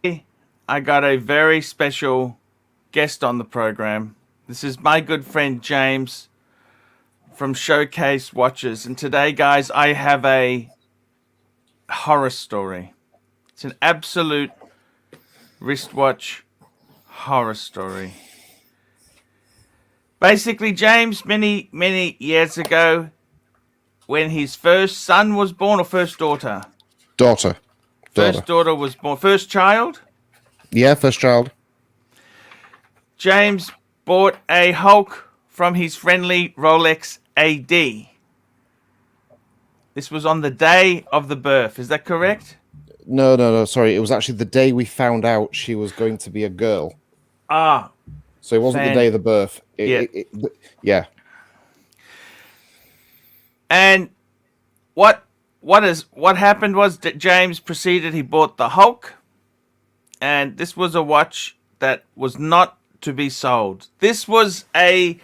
I got a very special guest on the program. This is my good friend James from Showcase Watches. And today, guys, I have a horror story. It's an absolute wristwatch horror story. Basically, James, many years ago, when his first son was born, or first daughter? Daughter. First daughter was born. First child? Yeah, first child. James bought a Hulk from his friendly Rolex AD. This was on the day of the birth. Is that correct? No. Sorry, it was actually the day we found out she was going to be a girl. Ah. So it wasn't the day of the birth. Yeah. And what happened was that James proceeded. He bought the Hulk, and this was a watch that was not to be sold. This was a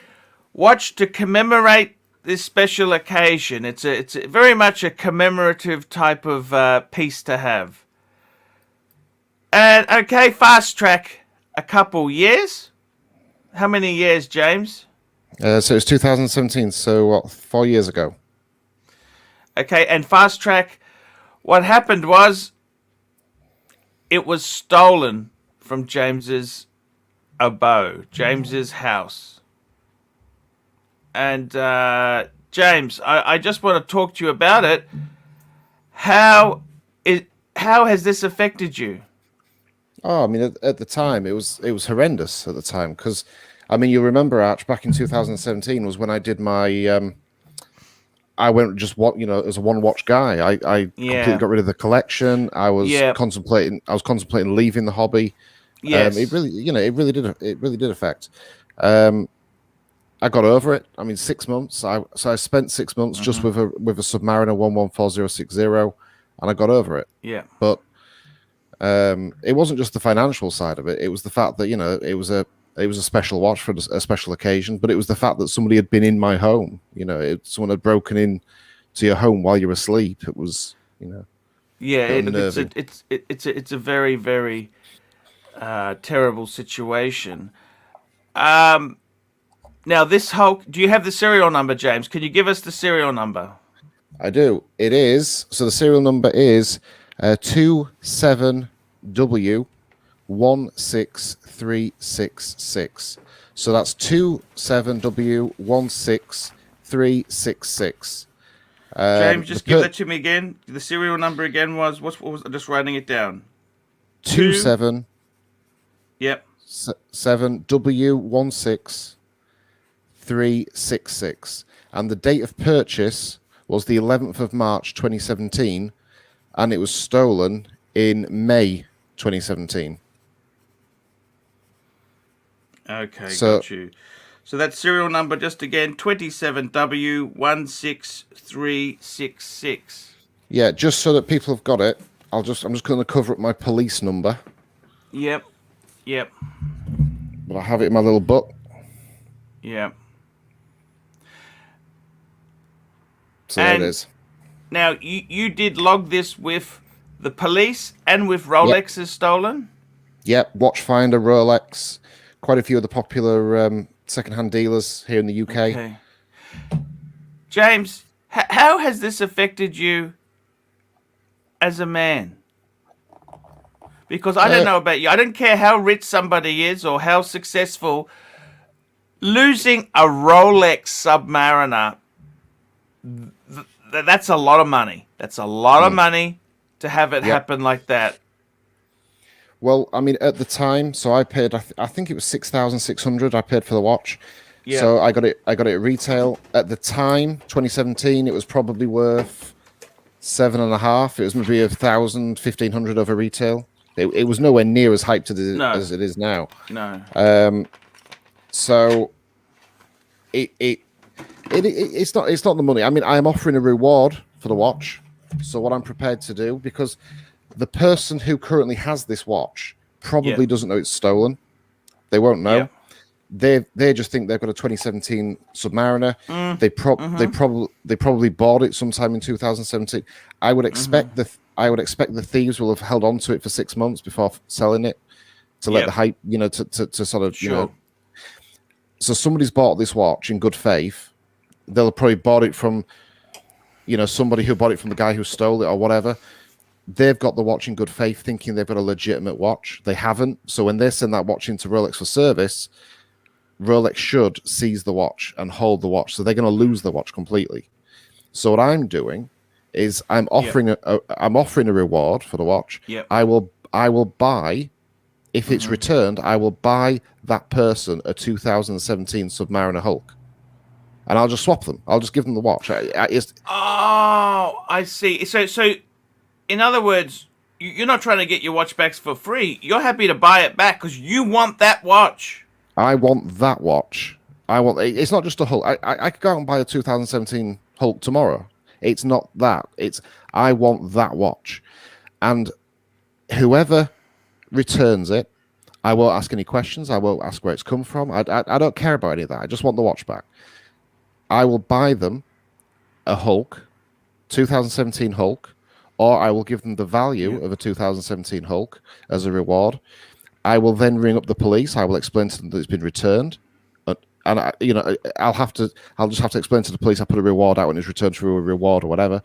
watch to commemorate this special occasion. It's very much a commemorative type of piece to have. And okay, fast track a couple years. How many years, James? So it was 2017. So what? 4 years ago. Okay, and fast track. What happened was it was stolen from James's abode, James's house. And James, I just want to talk to you about it. How has this affected you? Oh, I mean, at the time, it was horrendous at the time because, I mean, you remember, Arch, back in 2017 was when I did my, I went just as a one watch guy. I completely got rid of the collection. I was contemplating leaving the hobby. Yes. It really did affect. I got over it. I mean, 6 months. I spent 6 months just with a Submariner 114060, and I got over it. Yeah. But it wasn't just the financial side of it. It was the fact that it was a special watch for a special occasion. But it was the fact that somebody had been in my home. Someone had broken in to your home while you were asleep. It was Yeah, it's a very, very terrible situation. Now, this Hulk, do you have the serial number, James? Can you give us the serial number? I do. It is. So the serial number is 27W16366. So that's 27W16366. James, just give that to me again. The serial number again was, what was, I'm just writing it down. 27. Yep. 7W16366. And the date of purchase was the 11th of March 2017, and it was stolen in May 2017. Okay, got you. So that serial number, just again, 27W16366. Yeah, just so that people have got it, I'm just going to cover up my police number. Yep. But I have it in my little book. Yep. So there it is. Now, you did log this with the police and with Rolex is stolen? Yep, Watchfinder, Rolex, quite a few of the popular second-hand dealers here in the UK. Okay. James, how has this affected you as a man? Because I don't know about you. I don't care how rich somebody is or how successful. Losing a Rolex Submariner, that's a lot of money. That's a lot of money to have it happen like that. Well, I mean, at the time, so I paid, I think it was 6,600 I paid for the watch. Yeah. So I got it at retail. At the time, 2017, it was probably worth 7.5. It was maybe 1,000, 1,500 over retail. It was nowhere near as hyped as it is now. No. So it's not the money. I mean, I am offering a reward for the watch. So what I'm prepared to do, because the person who currently has this watch probably doesn't know it's stolen. They won't know. They just think they've got a 2017 Submariner. They probably bought it sometime in 2017. I would expect I would expect the thieves will have held on to it for 6 months before selling it to let the hype, to sort of, So somebody's bought this watch in good faith. They'll have probably bought it from, somebody who bought it from the guy who stole it or whatever. They've got the watch in good faith, thinking they've got a legitimate watch. They haven't. So when they send that watch into Rolex for service, Rolex should seize the watch and hold the watch. So they're going to lose the watch completely. So what I'm doing is I'm offering a reward for the watch. Yep. I will buy, if it's returned, I will buy that person a 2017 Submariner Hulk. And I'll just swap them. I'll just give them the watch. I see. So, in other words, you're not trying to get your watch back for free. You're happy to buy it back because you want that watch. I want that watch. It's not just a Hulk. I could go out and buy a 2017 Hulk tomorrow. It's not that. I want that watch. And whoever returns it, I won't ask any questions. I won't ask where it's come from. I don't care about any of that. I just want the watch back. I will buy them a Hulk, 2017 Hulk, or I will give them the value of a 2017 Hulk as a reward. I will then ring up the police. I will explain to them that it's been returned, and I'll just have to explain to the police I put a reward out and it's returned through a reward or whatever.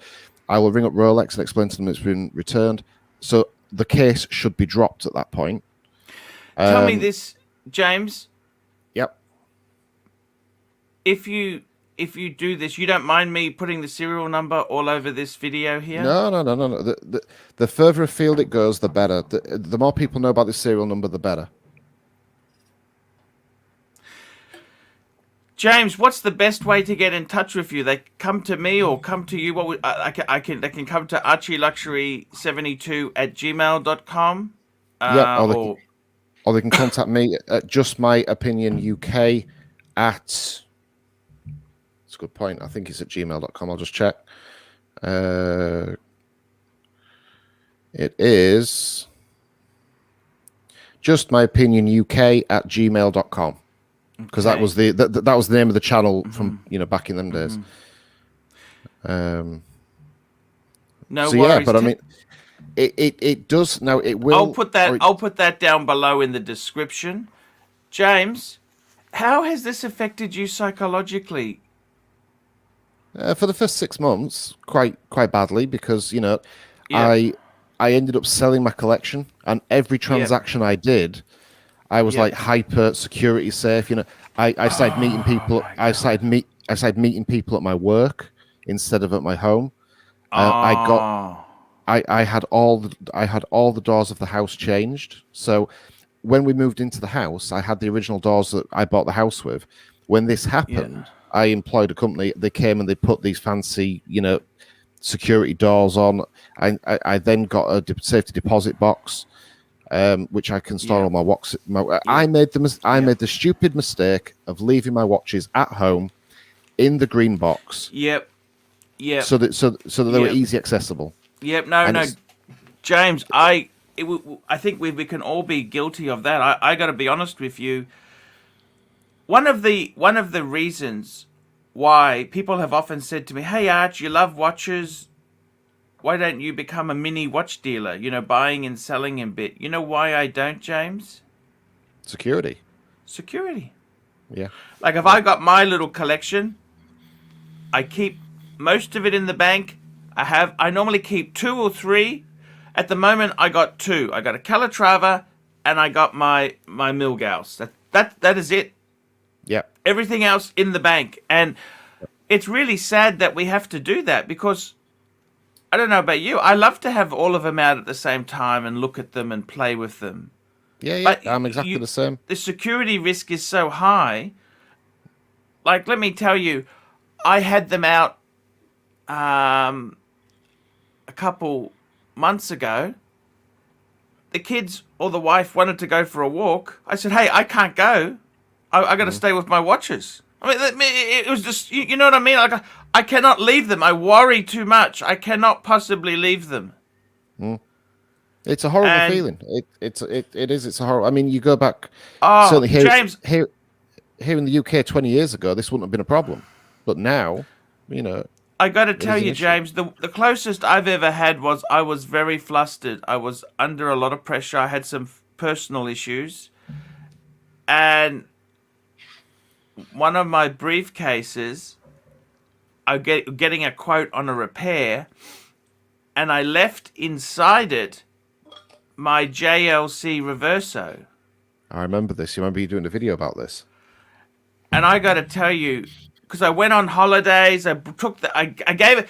I will ring up Rolex and explain to them it's been returned. So the case should be dropped at that point. Tell me this, James. Yep. If you do this, you don't mind me putting the serial number all over this video here? No. The further afield it goes, the better. The more people know about this serial number, the better. James, what's the best way to get in touch with you? They come to me or come to you? They can come to ArchieLuxury72@gmail.com. Or they can contact me at justmyopinionuk at... That's a good point. I think it's at gmail.com. I'll just check. It is justmyopinionuk@gmail.com. Because that was that was the name of the channel from back in them days. No so worries. Yeah, but I mean, it does now. It will. I'll put that down below in the description. James, how has this affected you psychologically? For the first 6 months, quite badly, because I ended up selling my collection, and every transaction I did, I was like hyper security safe. I started meeting people. I started meeting people at my work instead of at my home. I had all the doors of the house changed. So when we moved into the house, I had the original doors that I bought the house with. When this happened, I employed a company. They came and they put these fancy, security doors on. I then got a safety deposit box, which I can store all my watches. I made the stupid mistake of leaving my watches at home in the green box. Yep. So that they were easy accessible. Yep. No, James. I think we can all be guilty of that. I got to be honest with you. One of the reasons why people have often said to me, "Hey Arch, you love watches. Why don't you become a mini watch dealer? Buying and selling a bit." You know why I don't, James? Security. Yeah. Like if I got my little collection, I keep most of it in the bank. I normally keep 2 or 3. At the moment, I got 2. I got a Calatrava and I got my Milgauss. That is it. Yeah. Everything else in the bank. And it's really sad that we have to do that because I don't know about you. I love to have all of them out at the same time and look at them and play with them. Yeah. But I'm exactly the same. The security risk is so high. Like, let me tell you, I had them out a couple months ago. The kids or the wife wanted to go for a walk. I said, "Hey, I can't go. I got to stay with my watches." I mean, it was just, you know what I mean? Like, I cannot leave them. I worry too much. I cannot possibly leave them. It's a horrible feeling. It is. It's a horrible. I mean, you go back. Oh, certainly James, here in the UK 20 years ago, this wouldn't have been a problem. But now, I got to It tell is an you, issue. James, the closest I've ever had was I was very flustered. I was under a lot of pressure. I had some personal issues. And one of my briefcases, I getting a quote on a repair, and I left inside it my JLC Reverso. I remember this. You remember you doing a video about this? And I got to tell you, because I went on holidays, I gave it.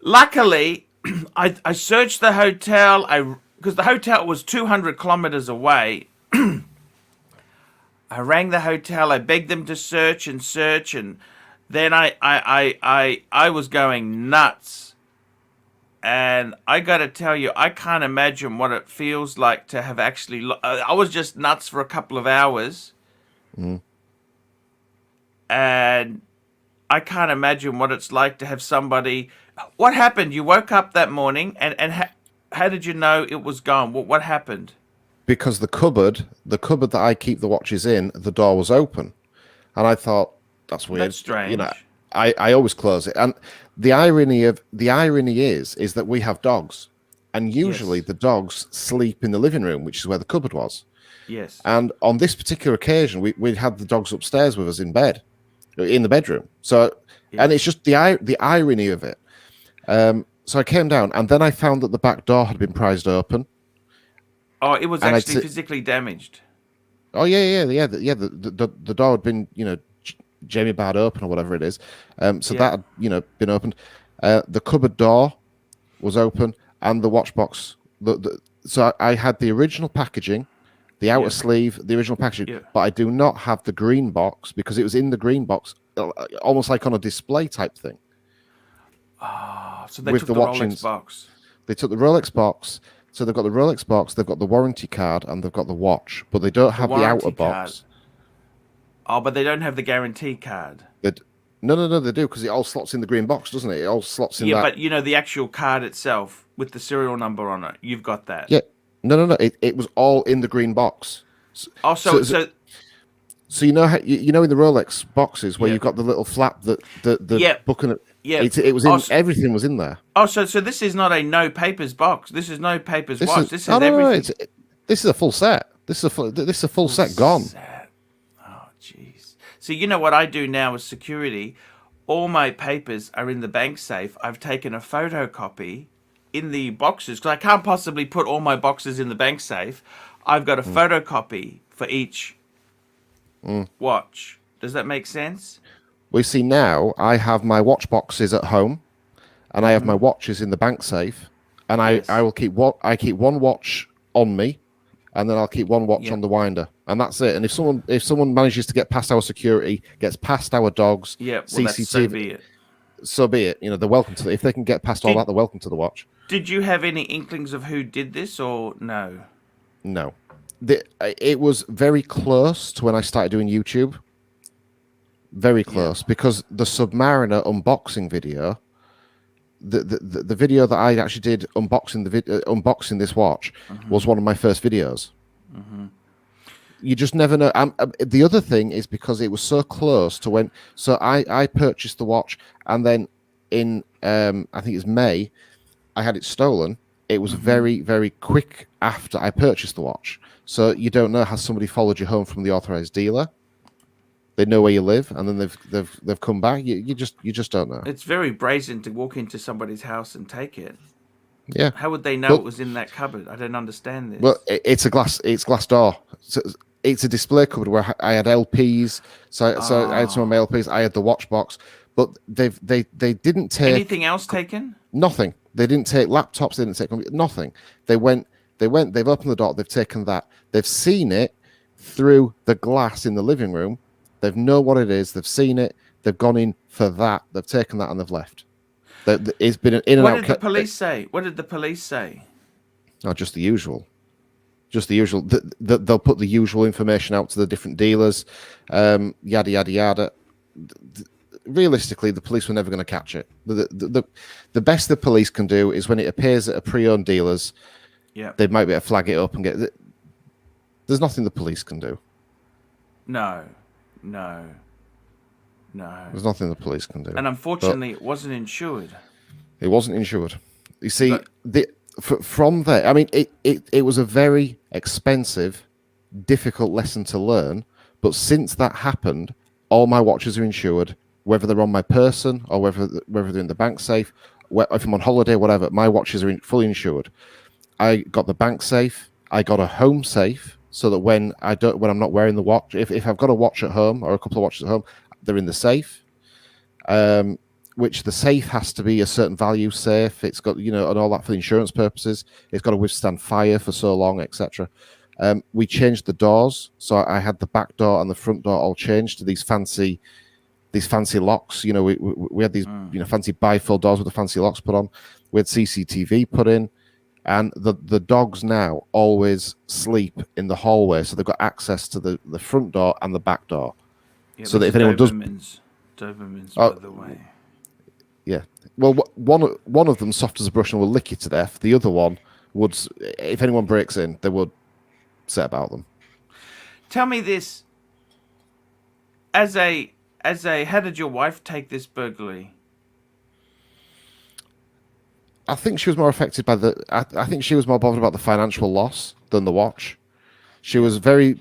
Luckily, I searched the hotel. Because the hotel was 200 kilometers away. I rang the hotel. I begged them to search, and then I was going nuts. And I got to tell you, I can't imagine what it feels like to have actually. I was just nuts for a couple of hours. Mm. And I can't imagine what it's like to have somebody. What happened? You woke up that morning, and how did you know it was gone? What happened? Because the cupboard that I keep the watches in, the door was open, and I thought that's weird. That's strange. You know, I always close it. And the irony is that we have dogs, and usually Yes. the dogs sleep in the living room, which is where the cupboard was. Yes. And on this particular occasion, we had the dogs upstairs with us in bed, in the bedroom. So, and it's just the irony of it. So I came down, and then I found that the back door had been prized open. Oh, it was And actually physically damaged. Oh yeah. The door had been, Jamie barred open or whatever it is. So that had, been opened. The cupboard door was open, and the watch box. So I had the original packaging, the outer sleeve, the original packaging, but I do not have the green box because it was in the green box, almost like on a display type thing. Oh, so they took the Rolex box. They took the Rolex box. So they've got the Rolex box, they've got the warranty card, and they've got the watch, but they don't have the outer box. Oh, but they don't have the guarantee card. No, they do, because it all slots in the green box, doesn't it? It all slots in that. Yeah, but the actual card itself with the serial number on it, you've got that. Yeah. No. It was all in the green box. Oh, so you know how in the Rolex boxes where you've got the little flap that the book and it was in everything was in there. Oh, so this is not a no papers box. This is no papers watch. This is everything. No, this is a full set. This is a full set gone. Oh, jeez. So you know what I do now as security? All my papers are in the bank safe. I've taken a photocopy in the boxes because I can't possibly put all my boxes in the bank safe. I've got a photocopy for each watch. Does that make sense? We see now I have my watch boxes at home, and I have my watches in the bank safe, and I will keep one watch on me, and then I'll keep one watch on the winder, and that's it. And if someone manages to get past our security, gets past our dogs, CCTV, so be it. They're welcome to it. If they can get past all that, they're welcome to the watch. Did you have any inklings of who did this, or no? No, it was very close to when I started doing YouTube. Very close, because the Submariner unboxing video, the video that I actually did unboxing this watch was one of my first videos. You just never know. The other thing is because it was so close to when. So I purchased the watch, and then in I think it's May, I had it stolen. It was very, very quick after I purchased the watch. So you don't know, has somebody followed you home from the authorized dealer? They know where you live, and then they've come back. You just don't know. It's very brazen to walk into somebody's house and take it. Yeah. How would they know it was in that cupboard? I don't understand this. Well, it's glass door. So it's a display cupboard where I had LPs. So I had some of my LPs. I had the watch box, but they didn't take anything else taken. Nothing. They didn't take laptops. They didn't take nothing. They've opened the door. They've taken that. They've seen it through the glass in the living room. They know what it is. They've seen it. They've gone in for that. They've taken that and they've left. It's been an in and out. What did the police say? What did the police say? Oh, just the usual. Just the usual. They'll put the usual information out to the different dealers. Yada yada yada. Realistically, the police were never going to catch it. The best the police can do is when it appears at a pre-owned dealers. Yeah. They might be able to flag it up and get. There's nothing the police can do. No. No. There's nothing the police can do. And unfortunately, it wasn't insured. It wasn't insured. You see, But, from there, I mean, it was a very expensive, difficult lesson to learn. But since that happened, all my watches are insured, whether they're on my person or whether they're in the bank safe. If I'm on holiday, whatever, my watches are fully insured. I got the bank safe. I got a home safe, so that when I'm not wearing the watch, if I've got a watch at home or a couple of watches at home, they're in the safe. Which the safe has to be a certain value safe. It's got, and all that for the insurance purposes. It's got to withstand fire for so long, etc. We changed the doors, so I had the back door and the front door all changed to these fancy locks. We had these fancy bifold doors with the fancy locks put on. We had CCTV put in, and the dogs now always sleep in the hallway, so they've got access to the front door and the back door. Yeah, so that if anyone Dobermans, by the way. Yeah. Well, one of them soft as a brush and will lick you to death. The other one would, if anyone breaks in, they would set about them. Tell me this: how did your wife take this burglary? I think she was more affected by I think she was more bothered about the financial loss than the watch. She was very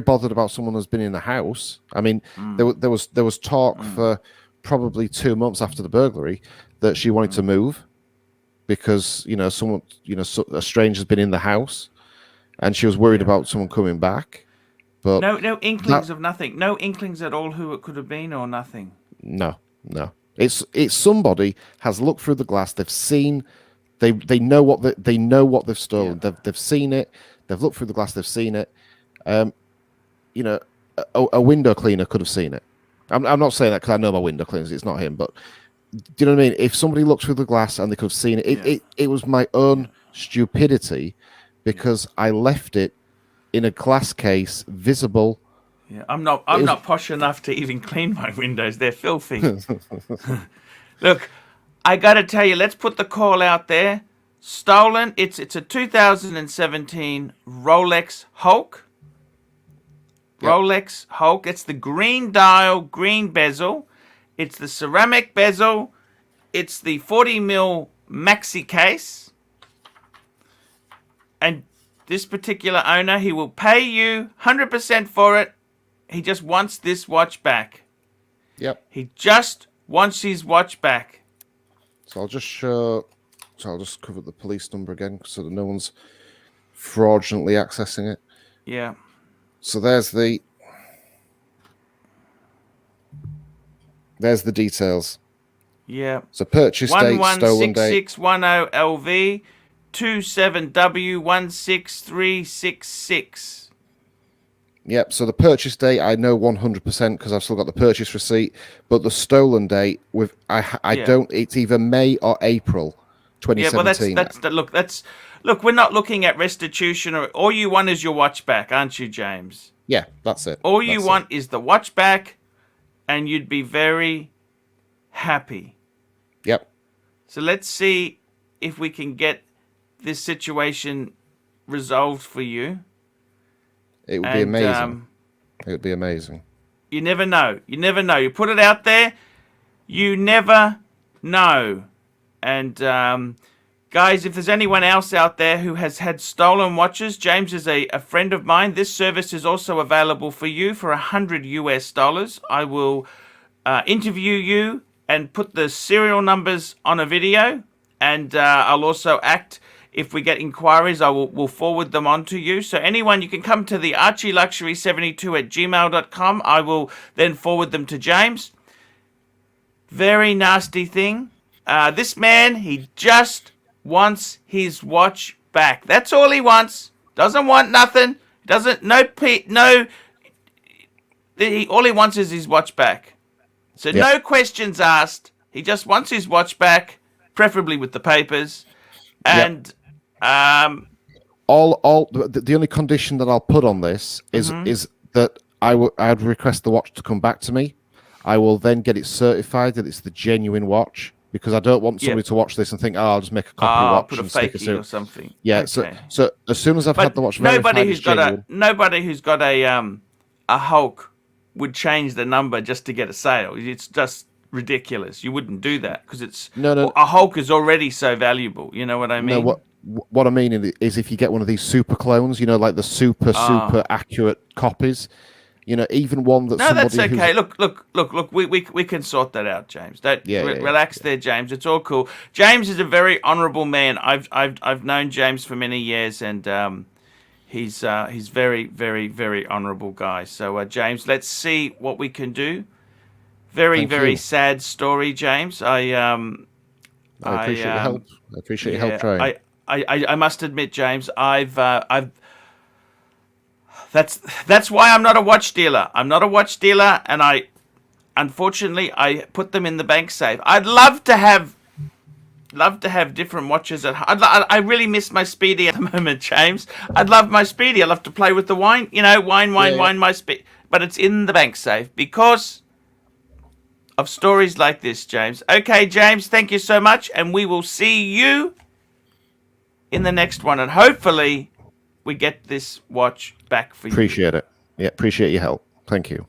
bothered about someone who's been in the house. I mean, there was talk for probably 2 months after the burglary that she wanted to move because a stranger's been in the house, and she was worried about someone coming back. But no inklings of nothing. No inklings at all who it could have been or nothing. No. It's somebody has looked through the glass. They've seen. They know what they've stolen. Yeah. They've seen it. They've looked through the glass. They've seen it. A window cleaner could have seen it. I'm not saying that because I know my window cleaners. It's not him, but do you know what I mean? If somebody looked through the glass and they could have seen it, it was my own stupidity because I left it in a glass case, visible. Yeah, I'm not posh enough to even clean my windows. They're filthy. Look, I got to tell you, let's put the call out there. Stolen. It's a 2017 Rolex Hulk. Yep. Rolex Hulk. It's the green dial, green bezel. It's the ceramic bezel. It's the 40mm maxi case. And this particular owner, he will pay you 100% for it. He just wants this watch back. Yep. He just wants his watch back. So I'll just cover the police number again so that no one's fraudulently accessing it. Yeah. So there's the details. Yeah. So purchase date, stolen date. 116610 LV 27W16366. Yep. So the purchase date I know 100% because I've still got the purchase receipt, but the stolen date don't. It's either May or April 2017. Yeah, well look. We're not looking at restitution, or all you want is your watch back, aren't you, James? Yeah, that's it. All you want is the watch back, and you'd be very happy. Yep. So let's see if we can get this situation resolved for you. It would be amazing. It would be amazing. You never know. You never know. You put it out there. You never know. And guys, if there's anyone else out there who has had stolen watches, James is a friend of mine. This service is also available for you for $100. I will interview you and put the serial numbers on a video, and I'll also act. If we get inquiries, we'll forward them on to you. So anyone, you can come to the ArchieLuxury72@gmail.com. I will then forward them to James. Very nasty thing. This man, he just wants his watch back. That's all he wants. Doesn't want nothing. All he wants is his watch back. So no questions asked. He just wants his watch back, preferably with the papers. And the only condition that I'll put on this is that I'd request the watch to come back to me. I will then get it certified that it's the genuine watch, because I don't want somebody to watch this and think, I'll just make a copy watch put a and stick fakie or something. Yeah. Okay. So as soon as I've had the watch verified, nobody who's got a Hulk would change the number just to get a sale. It's just ridiculous. You wouldn't do that because it's No. a Hulk is already so valuable. You know what I mean? No, what I mean is if you get one of these super clones, you know, like the super accurate copies, you know, even one that no, that's okay. Look. We can sort that out, James. Relax there, James. It's all cool. James is a very honourable man. I've known James for many years, and he's very, very, very honourable guy. So James, let's see what we can do. Very sad story, James. I appreciate your help. I appreciate your help trying. I must admit, James, that's why I'm not a watch dealer. I'm not a watch dealer, and unfortunately I put them in the bank safe. I'd love to have different watches at home. I really miss my Speedy at the moment, James. I'd love my Speedy. I love to play with the wine. You know, wine, my Speedy. But it's in the bank safe because of stories like this, James. Okay, James, thank you so much, and we will see you in the next one, and hopefully we get this watch back for you. Appreciate it. Yeah, appreciate your help. Thank you.